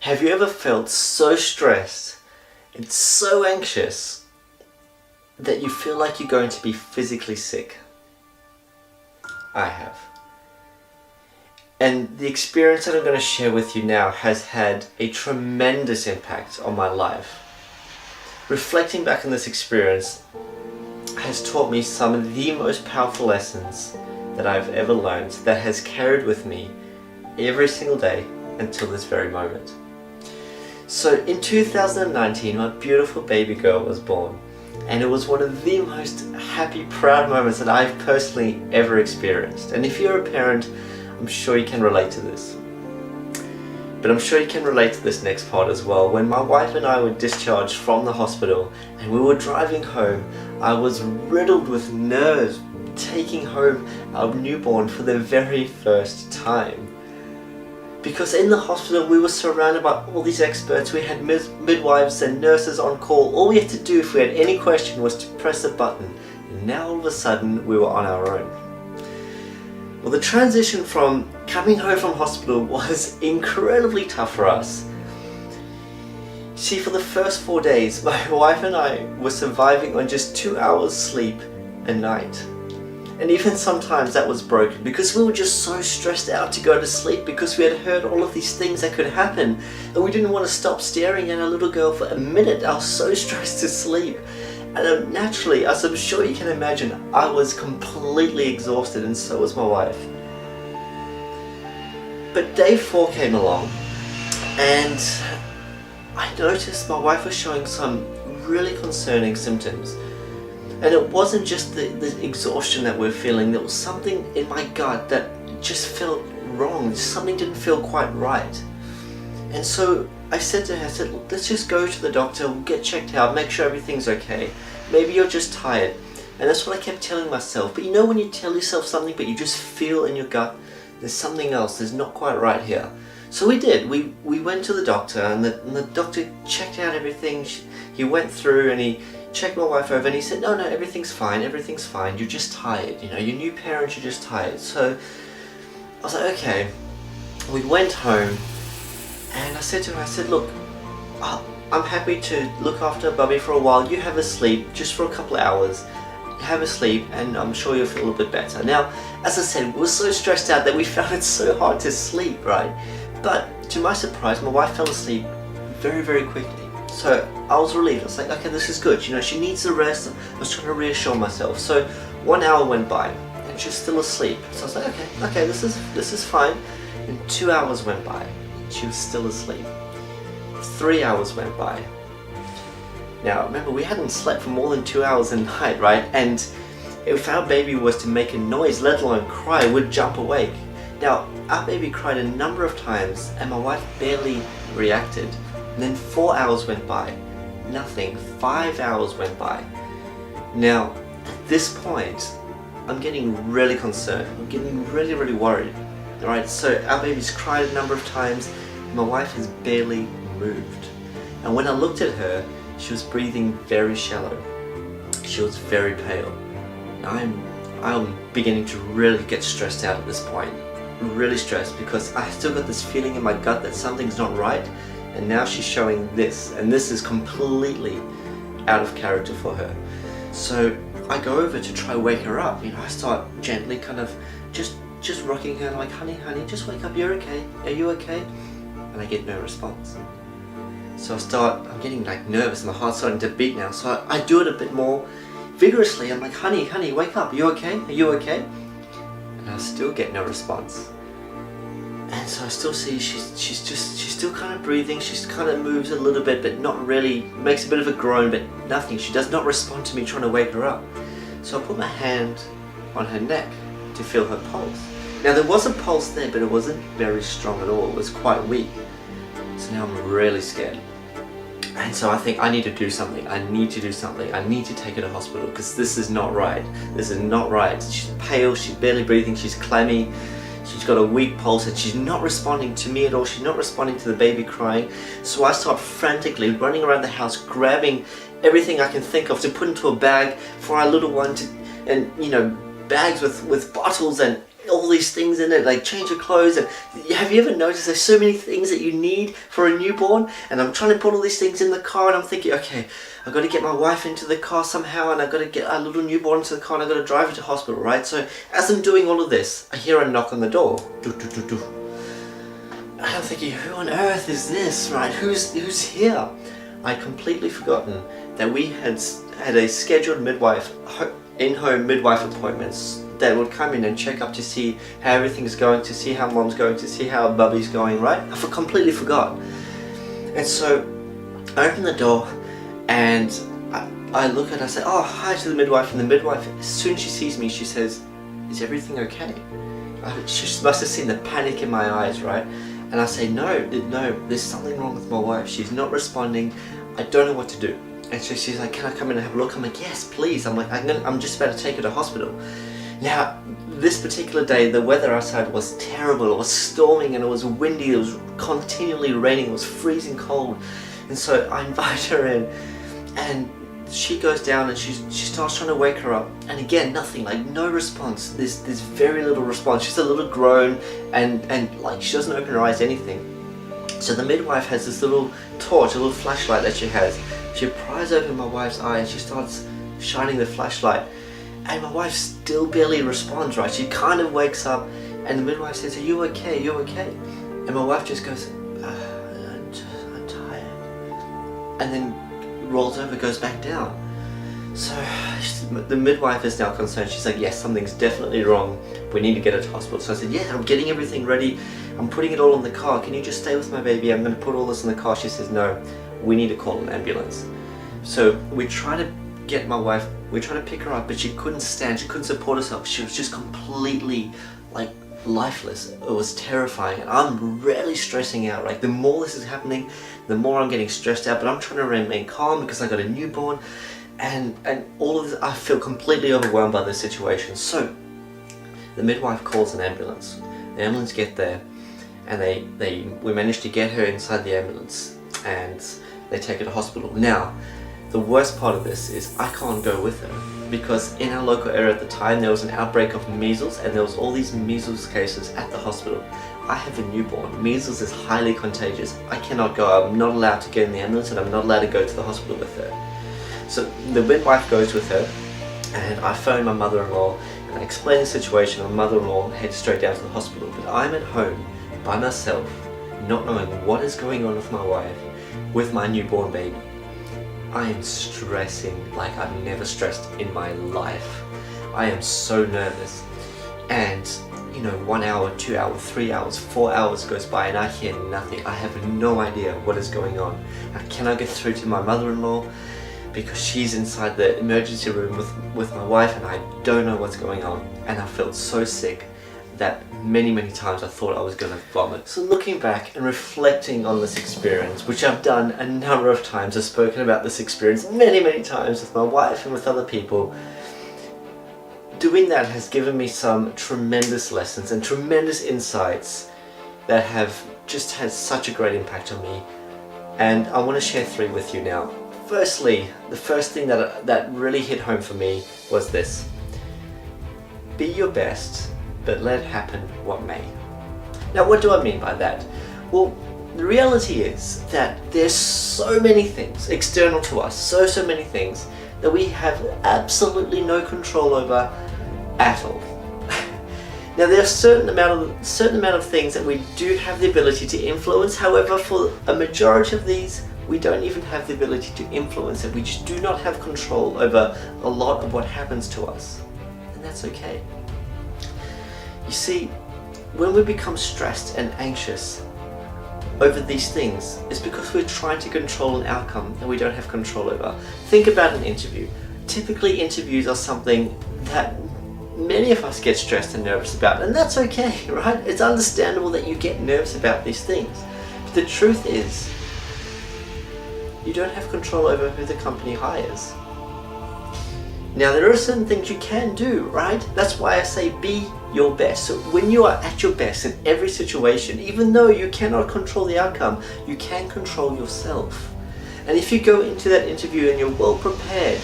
Have you ever felt so stressed and so anxious that you feel like you're going to be physically sick? I have. And the experience that I'm going to share with you now has had a tremendous impact on my life. Reflecting back on this experience has taught me some of the most powerful lessons that I've ever learned, that has carried with me every single day until this very moment. So in 2019, my beautiful baby girl was born, and it was one of the most happy, proud moments that I've personally ever experienced. And if you're a parent, I'm sure you can relate to this. But I'm sure you can relate to this next part as well. When my wife and I were discharged from the hospital and we were driving home, I was riddled with nerves taking home our newborn for the very first time. Because in the hospital we were surrounded by all these experts. We had midwives and nurses on call. All we had to do if we had any question was to press a button. And now all of a sudden we were on our own. Well, the transition from coming home from hospital was incredibly tough for us. See, for the first 4 days, my wife and I were surviving on just 2 hours sleep a night. And even sometimes that was broken because we were just so stressed out to go to sleep because we had heard all of these things that could happen, and we didn't want to stop staring at our little girl for a minute. I was so stressed to sleep. And naturally, as I'm sure you can imagine, I was completely exhausted, and so was my wife. But day 4 came along, and I noticed my wife was showing some really concerning symptoms. And it wasn't just the exhaustion that we're feeling. There was something in my gut that just felt wrong. Something didn't feel quite right. And so I said to her, let's just go to the doctor, we'll get checked out, make sure everything's okay. Maybe you're just tired. And that's what I kept telling myself. But you know when you tell yourself something but you just feel in your gut, there's something else, there's not quite right here. So we did. We went to the doctor, and the doctor checked out everything. He went through and he checked my wife over, and he said, no, everything's fine, you're just tired, you're new parents, you're just tired. So I was like, okay. We went home, and I said to her, look, I'm happy to look after Bubby for a while. You have a sleep, just for a couple of hours. Have a sleep, and I'm sure you'll feel a bit better. Now, as I said, we were so stressed out that we found it so hard to sleep, right? But to my surprise, my wife fell asleep very, very quickly. So I was relieved. I was like, okay, this is good. She needs the rest. I was trying to reassure myself. So 1 hour went by, and she was still asleep. So I was like, okay, this is fine. And 2 hours went by. She was still asleep. 3 hours went by. Now, remember, we hadn't slept for more than 2 hours a night, right? And if our baby was to make a noise, let alone cry, we'd jump awake. Now, our baby cried a number of times, and my wife barely reacted. And then 4 hours went by. Nothing. 5 hours went by. Now, at this point, I'm getting really concerned. I'm getting really, really worried. Alright, so our baby's cried a number of times. My wife has barely moved. And when I looked at her, she was breathing very shallow. She was very pale. I'm beginning to really get stressed out at this point. Really stressed, because I still got this feeling in my gut that something's not right. And now she's showing this, and this is completely out of character for her. So I go over to try wake her up. I start gently kind of just rocking her, like, honey, just wake up, you're okay, are you okay? And I get no response. So I'm getting like nervous, my heart's starting to beat now. So I do it a bit more vigorously. I'm like, honey, wake up, you okay? Are you okay? And I still get no response. And so I still see she's still kind of breathing. She kind of moves a little bit, but not really. Makes a bit of a groan, but nothing. She does not respond to me trying to wake her up. So I put my hand on her neck to feel her pulse. Now there was a pulse there, but it wasn't very strong at all. It was quite weak. So now I'm really scared. And so I think I need to do something. I need to do something. I need to take her to hospital, because this is not right. This is not right. She's pale. She's barely breathing. She's clammy. She's got a weak pulse, and she's not responding to me at all. She's not responding to the baby crying. So I start frantically running around the house, grabbing everything I can think of to put into a bag for our little one, and bags with bottles and all these things in it, like change of clothes, and have you ever noticed there's so many things that you need for a newborn? And I'm trying to put all these things in the car, and I'm thinking, okay, I've got to get my wife into the car somehow, and I've got to get a little newborn into the car, and I've got to drive her to hospital, right? So as I'm doing all of this, I hear a knock on the door. Do, do, do, do. And I'm thinking, who on earth is this, right? Who's here? I'd completely forgotten that we had a scheduled in-home midwife appointments that would come in and check up to see how everything's going, to see how mom's going, to see how bubby's going, right? I completely forgot. And so I open the door and I look at her, I say, oh, hi to the midwife, and the midwife, as soon as she sees me, she says, is everything okay? She must have seen the panic in my eyes, right? And I say, no, there's something wrong with my wife. She's not responding. I don't know what to do. And so she's like, can I come in and have a look? I'm like, yes, please. I'm like, I'm just about to take her to hospital. Now, this particular day, the weather outside was terrible. It was storming and it was windy. It was continually raining. It was freezing cold. And so I invite her in, and she goes down and she starts trying to wake her up. And again, nothing, like no response. There's very little response. She's a little groan and like she doesn't open her eyes, anything. So the midwife has this little torch, a little flashlight that she has. She pries open my wife's eye and she starts shining the flashlight. And my wife still barely responds, right? She kind of wakes up and the midwife says, are you okay? Are you okay? And my wife just goes, I'm tired. And then rolls over, goes back down. So the midwife is now concerned. She's like, yes, something's definitely wrong. We need to get her to hospital. So I said, yeah, I'm getting everything ready. I'm putting it all in the car. Can you just stay with my baby? I'm going to put all this in the car. She says, no, we need to call an ambulance. So we try to get my wife, we try to pick her up, but she couldn't stand, she couldn't support herself. She was just completely like lifeless. It was terrifying, and I'm really stressing out. Like the more this is happening, the more I'm getting stressed out, but I'm trying to remain calm because I got a newborn, and all of this, I feel completely overwhelmed by this situation. So the midwife calls an ambulance. The ambulance get there, and we managed to get her inside the ambulance, and they take her to hospital. Now, the worst part of this is I can't go with her because in our local area at the time there was an outbreak of measles, and there was all these measles cases at the hospital. I have a newborn. Measles is highly contagious. I cannot go. I'm not allowed to get in the ambulance, and I'm not allowed to go to the hospital with her. So the midwife goes with her, and I phone my mother-in-law and I explain the situation. My mother-in-law heads straight down to the hospital, but I'm at home by myself, not knowing what is going on with my wife, with my newborn baby. I am stressing like I've never stressed in my life. I am so nervous. And you know, 1 hour, 2 hours, 3 hours, 4 hours goes by and I hear nothing. I have no idea what is going on. I cannot get through to my mother-in-law because she's inside the emergency room with my wife, and I don't know what's going on. And I felt so sick that many times I thought I was going to vomit. So looking back and reflecting on this experience, which I've done a number of times, I've spoken about this experience many times with my wife and with other people, doing that has given me some tremendous lessons and tremendous insights that have just had such a great impact on me. And I want to share 3 with you now. Firstly, the first thing that really hit home for me was this: be your best, but let happen what may. Now, what do I mean by that? Well, the reality is that there's so many things external to us, so many things that we have absolutely no control over at all. Now, there are certain amount of things that we do have the ability to influence. However, for a majority of these, we don't even have the ability to influence it. We just do not have control over a lot of what happens to us, and that's okay. You see, when we become stressed and anxious over these things, it's because we're trying to control an outcome that we don't have control over. Think about an interview. Typically, interviews are something that many of us get stressed and nervous about, and that's okay, right? It's understandable that you get nervous about these things. But the truth is, you don't have control over who the company hires. Now, there are certain things you can do, right? That's why I say be your best. So when you are at your best in every situation, even though you cannot control the outcome, you can control yourself. And if you go into that interview and you're well prepared,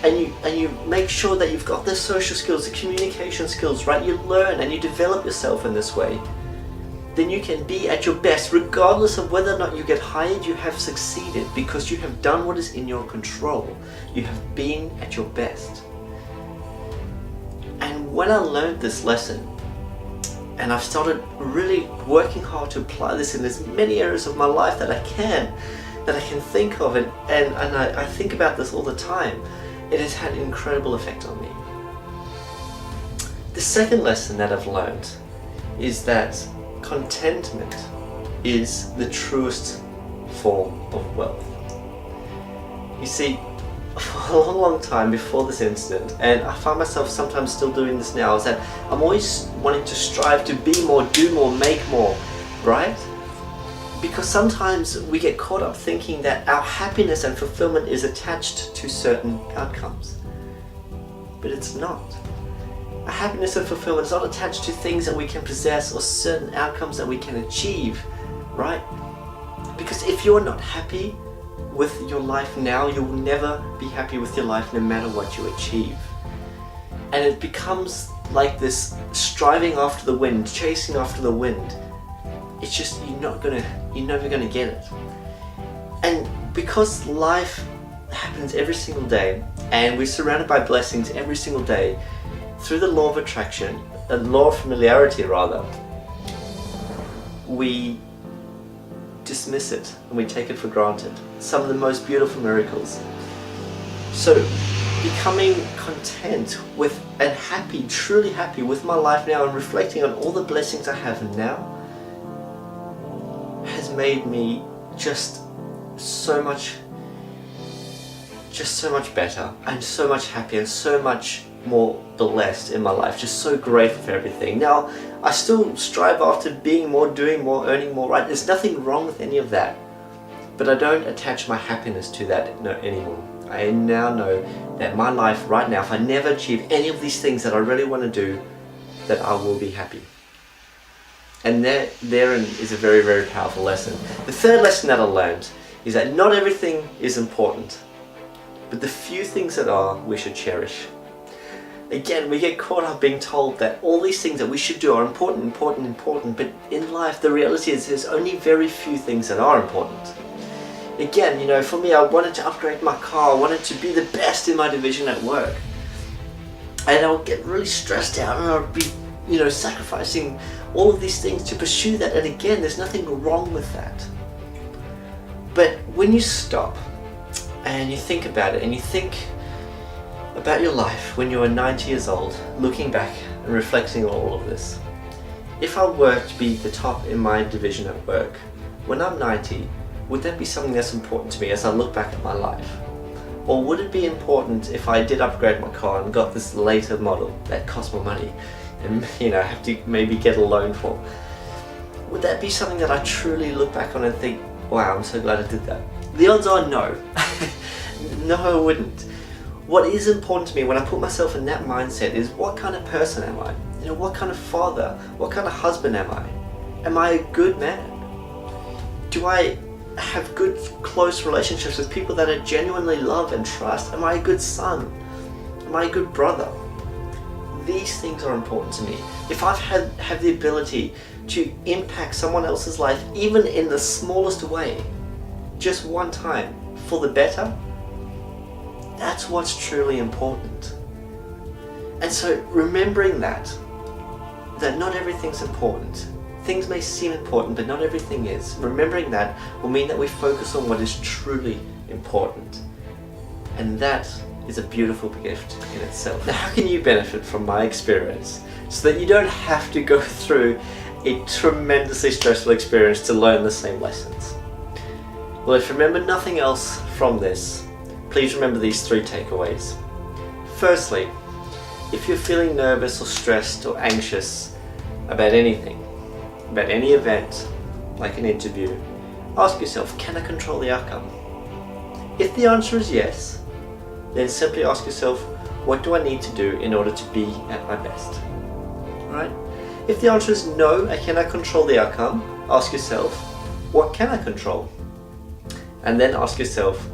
and you make sure that you've got the social skills, the communication skills, right? You learn and you develop yourself in this way. Then you can be at your best, regardless of whether or not you get hired. You have succeeded because you have done what is in your control. You have been at your best. And when I learned this lesson, and I've started really working hard to apply this in as many areas of my life that I can think of, and I think about this all the time, it has had an incredible effect on me. The second lesson that I've learned is that contentment is the truest form of wealth. You see, for a long time before this incident, and I find myself sometimes still doing this now, is that I'm always wanting to strive to be more, do more, make more, right? Because sometimes we get caught up thinking that our happiness and fulfillment is attached to certain outcomes. But it's not. Our happiness and fulfillment is not attached to things that we can possess or certain outcomes that we can achieve, right? Because if you're not happy with your life now, you'll never be happy with your life no matter what you achieve. And it becomes like this striving after the wind, chasing after the wind. It's just, you're never gonna get it. And because life happens every single day, and we're surrounded by blessings every single day, through the law of attraction, the law of familiarity rather, we dismiss it and we take it for granted. Some of the most beautiful miracles. So becoming content with and happy, truly happy with my life now, and reflecting on all the blessings I have now, has made me just so much better and so much happier and so much more blessed in my life, just so grateful for everything. Now, I still strive after being more, doing more, earning more, right? There's nothing wrong with any of that. But I don't attach my happiness to that anymore. I now know that my life right now, if I never achieve any of these things that I really want to do, that I will be happy. And therein is a very, very powerful lesson. The third lesson that I learned is that not everything is important, but the few things that are, we should cherish. Again, we get caught up being told that all these things that we should do are important, but in life the reality is there's only very few things that are important. Again, for me, I wanted to upgrade my car, I wanted to be the best in my division at work. And I would get really stressed out and I would be, sacrificing all of these things to pursue that. And again, there's nothing wrong with that. But when you stop and you think about it, and you think about your life when you were 90 years old, looking back and reflecting on all of this. If I were to be the top in my division at work, when I'm 90, would that be something that's important to me as I look back at my life? Or would it be important if I did upgrade my car and got this later model that cost more money and have to maybe get a loan for? Would that be something that I truly look back on and think, wow, I'm so glad I did that? The odds are no. No, I wouldn't. What is important to me when I put myself in that mindset is, what kind of person am I? What kind of father, what kind of husband am I? Am I a good man? Do I have good, close relationships with people that I genuinely love and trust? Am I a good son? Am I a good brother? These things are important to me. If I've have the ability to impact someone else's life, even in the smallest way, just one time, for the better, that's what's truly important. And so remembering that not everything's important. Things may seem important, but not everything is. Remembering that will mean that we focus on what is truly important. And that is a beautiful gift in itself. Now, how can you benefit from my experience so that you don't have to go through a tremendously stressful experience to learn the same lessons? Well, if you remember nothing else from this, please remember these 3 takeaways. Firstly, if you're feeling nervous or stressed or anxious about anything, about any event, like an interview, ask yourself, can I control the outcome? If the answer is yes, then simply ask yourself, what do I need to do in order to be at my best? Right? If the answer is no, I cannot control the outcome, ask yourself, what can I control? And then ask yourself,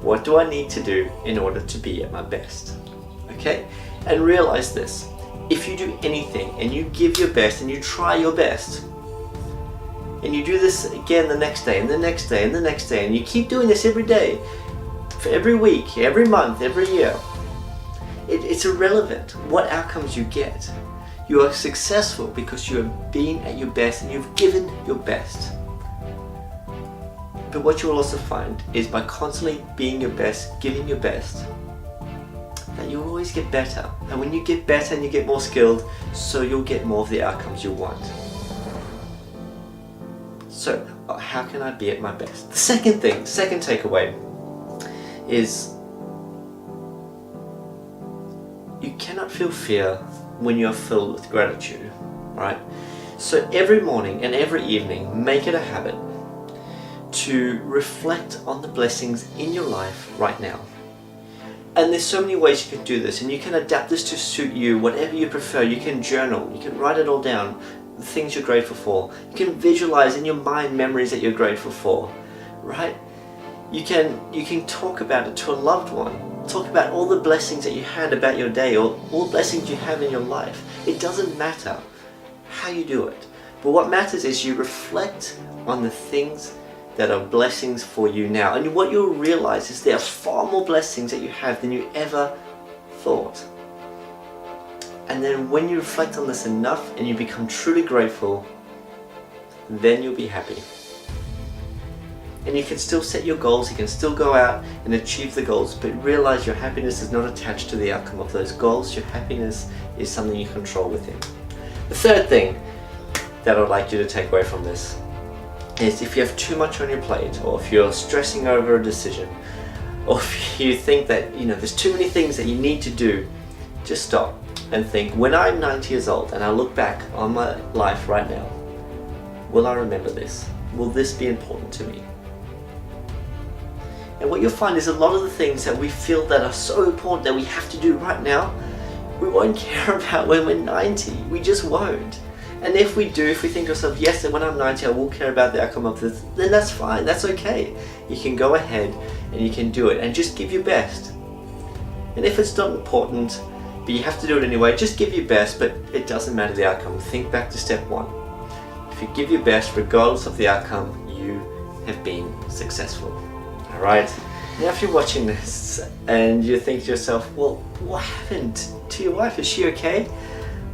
What do I need to do in order to be at my best? Okay? And realize this. If you do anything and you give your best and you try your best, and you do this again the next day and the next day and the next day, and you keep doing this every day, for every week, every month, every year, it's irrelevant what outcomes you get. You are successful because you have been at your best and you've given your best. But what you will also find is by constantly being your best, giving your best, that you'll always get better. And when you get better and you get more skilled, so you'll get more of the outcomes you want. So, how can I be at my best? The second takeaway is you cannot feel fear when you're filled with gratitude, right? So every morning and every evening, make it a habit to reflect on the blessings in your life right now. And there's so many ways you can do this, and you can adapt this to suit you, whatever you prefer. You can journal, you can write it all down, the things you're grateful for. You can visualize in your mind memories that you're grateful for, right? You can talk about it to a loved one. Talk about all the blessings that you had about your day, or all the blessings you have in your life. It doesn't matter how you do it. But what matters is you reflect on the things that are blessings for you now. And what you'll realize is there are far more blessings that you have than you ever thought. And then when you reflect on this enough and you become truly grateful, then you'll be happy. And you can still set your goals, you can still go out and achieve the goals, but realize your happiness is not attached to the outcome of those goals. Your happiness is something you control within. The third thing that I'd like you to take away from this is if you have too much on your plate, or if you're stressing over a decision, or if you think that there's too many things that you need to do, just stop and think, when I'm 90 years old and I look back on my life right now, will I remember this? Will this be important to me? And what you'll find is a lot of the things that we feel that are so important that we have to do right now, we won't care about when we're 90. We just won't. And if we do, if we think to ourselves, yes, when I'm 90 I will care about the outcome of this, then that's fine, that's okay. You can go ahead and you can do it and just give your best. And if it's not important, but you have to do it anyway, just give your best, but it doesn't matter the outcome. Think back to step one. If you give your best, regardless of the outcome, you have been successful. Alright? Now if you're watching this and you think to yourself, well, what happened to your wife? Is she okay?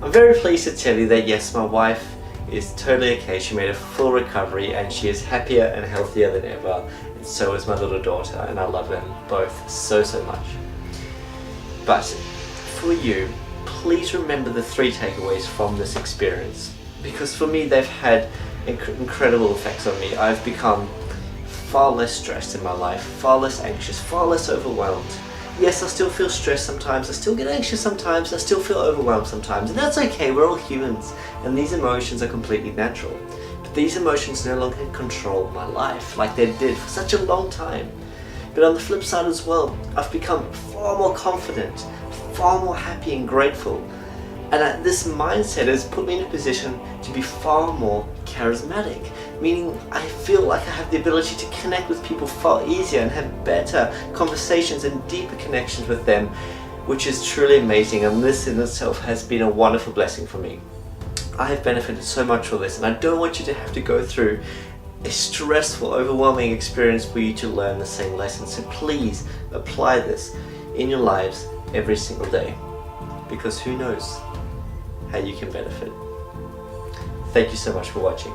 I'm very pleased to tell you that yes, my wife is totally okay. She made a full recovery and she is happier and healthier than ever. And so is my little daughter, and I love them both so much. But for you, please remember the 3 takeaways from this experience, because for me they've had incredible effects on me. I've become far less stressed in my life, far less anxious, far less overwhelmed. Yes, I still feel stressed sometimes, I still get anxious sometimes, I still feel overwhelmed sometimes, and that's okay, we're all humans, and these emotions are completely natural. But these emotions no longer control my life like they did for such a long time. But on the flip side as well, I've become far more confident, far more happy and grateful. And this mindset has put me in a position to be far more charismatic, meaning I feel like I have the ability to connect with people far easier and have better conversations and deeper connections with them, which is truly amazing, and this in itself has been a wonderful blessing for me. I have benefited so much from this, and I don't want you to have to go through a stressful, overwhelming experience for you to learn the same lesson. So please apply this in your lives every single day, because who knows how you can benefit. Thank you so much for watching.